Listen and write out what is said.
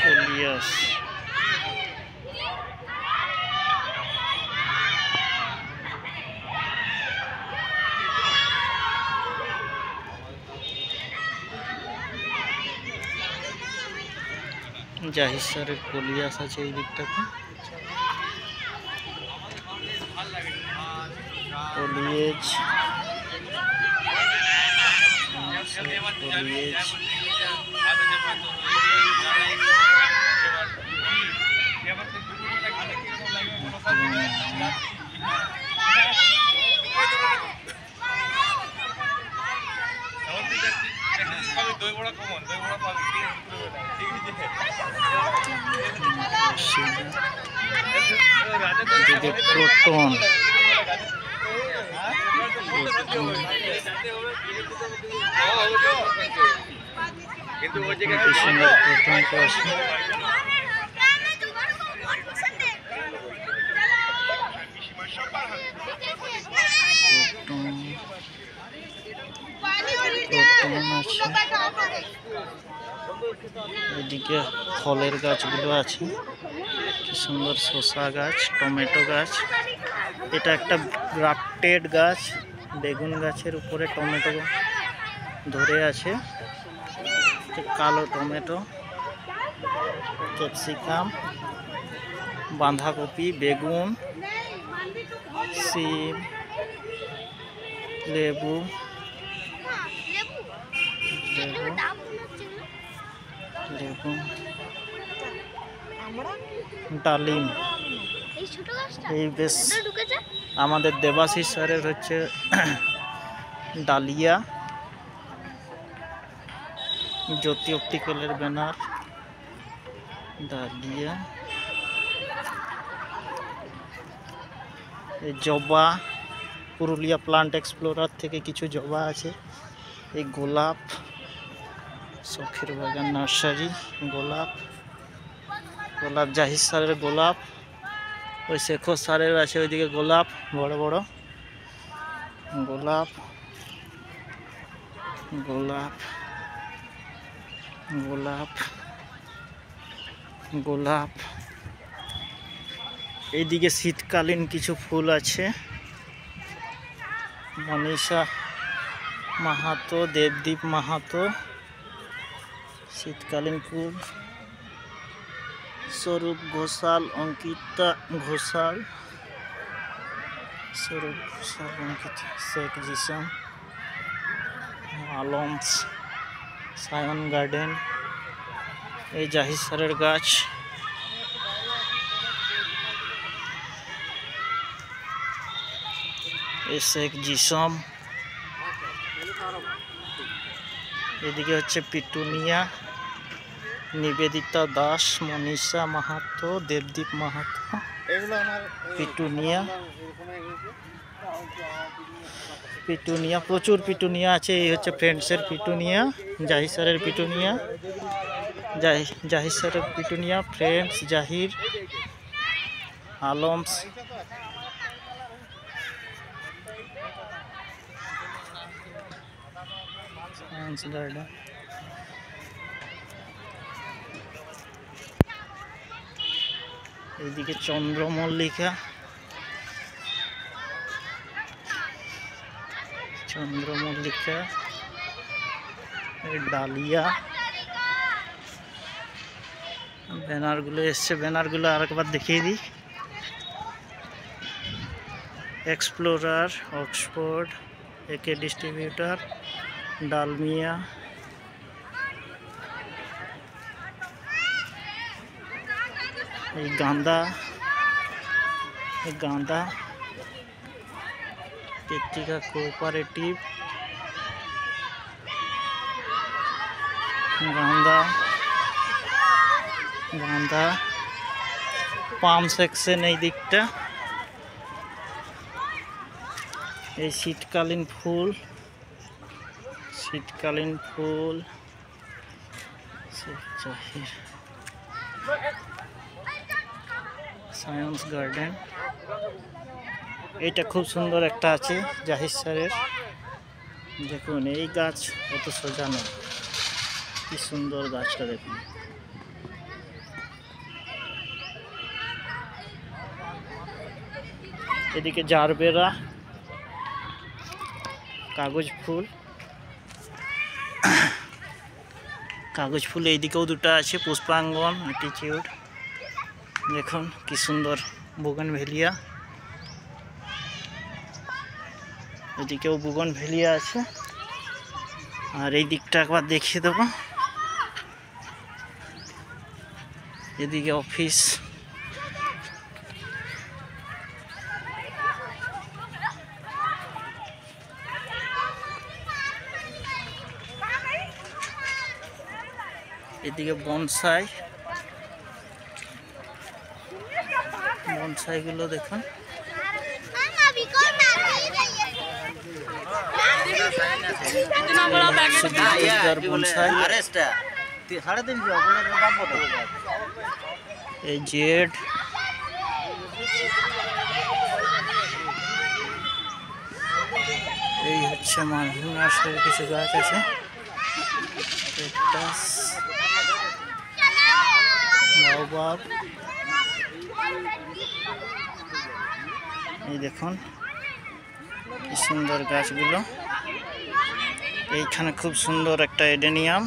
Coleus. Zahid স্যারের coleus আছে এই দিকটাতে। কোলিয়েজ প্রোটন। সুন্দর প্রোটনটা আছে। এদিকে ফলের গাছগুলো আছে, কি সুন্দর শসা গাছ, টমেটো গাছ। এটা একটা গ্রাফটেড গাছ, বেগুন গাছের উপরে টমেটো ধরে আছে। কালো টমেটো, ক্যাপসিকাম, বাঁধাকপি, বেগুন, সিম, লেবু, ডালিম। এই বেশ আমাদের দেবাশিস স্যারের হচ্ছে ডালিয়া। জ্যোতি অপটিক্যালের ব্যানার ডালিয়া। এই জবা, পুরুলিয়া প্লান্ট এক্সপ্লোরার থেকে কিছু জবা আছে। এই গোলাপ, শখের বাগান নার্সারি, গোলাপ। গোলাপ জাহিদ স্যারের গোলাপ। ওই শেখর স্যারের আছে ওইদিকে গোলাপ, বড় বড় গোলাপ। গোলাপ গোলাপ গোলাপ। এইদিকে শীতকালীন কিছু ফুল আছে। মনীষা মাহাতো, দেবদীপ মাহাতো, শীতকালীন ফুল। স্বরূপ ঘোষাল, অঙ্কিতা ঘোষাল, স্বরূপ ঘোষাল, অঙ্কিতা, শেখ জিসাম, আলমস, সায়ন গার্ডেন। এই জাহিদ স্যারের গাছ। এই শেখ জিসাম। এদিকে হচ্ছে petunia, Nivedita Das, Manisha Mahato, Debdeep Mahato. Petunia, petunia, প্রচুর পিটুনিয়া আছে। এই হচ্ছে ফ্রেন্ডসের পিটুনিয়া, জাহিদ স্যারের পিটুনিয়া, জাহিদ স্যারের পিটুনিয়া, ফ্রেন্ডস, জাহির, আলমস। গার্ডেন। এইদিকে চন্দ্রমল্লিকা, চন্দ্রমল্লিকা, ডালিয়া। ব্যানারগুলো এসছে, ব্যানারগুলো আরেকবার দেখিয়ে দিই। এক্সপ্লোরার, অক্সফোর্ড, একে ডিস্ট্রিবিউটার, ডালমিয়া। এই গাঁদা, এই গাঁদা, কৃত্তিকা কোঅপারেটিভ, গাঁদা, গাঁদা। পাম সেকশন এই দিকটা। এই শীতকালীন ফুল, শীতকালীন ফুল। Science garden. এটা খুব সুন্দর একটা আছে জাহিদ স্যারের। দেখুন এই গাছ অত সোজা নয়, কি সুন্দর গাছটা দেখুন। এদিকে জারবেরা, কাগজ ফুল, কাগজ ফুল এইদিকেও দুটো আছে, পুষ্পাঙ্গন, অ্যাটিটিউড। দেখুন কি সুন্দর বুগনভেলিয়া, এদিকেও বুগনভেলিয়া আছে। আর এই দিকটা একবার দেখিয়ে দেবো, এদিকে অফিস, এদিকে বনসাই, বনসাইগুলো দেখুন। বনসাই এই জেড, এই হচ্ছে মালভূমি নার্সারির কিছু গাছ আছে। বাওবাব, এই দেখুন কি সুন্দর গাছগুলো। এইখানে খুব সুন্দর একটা এডেনিয়াম।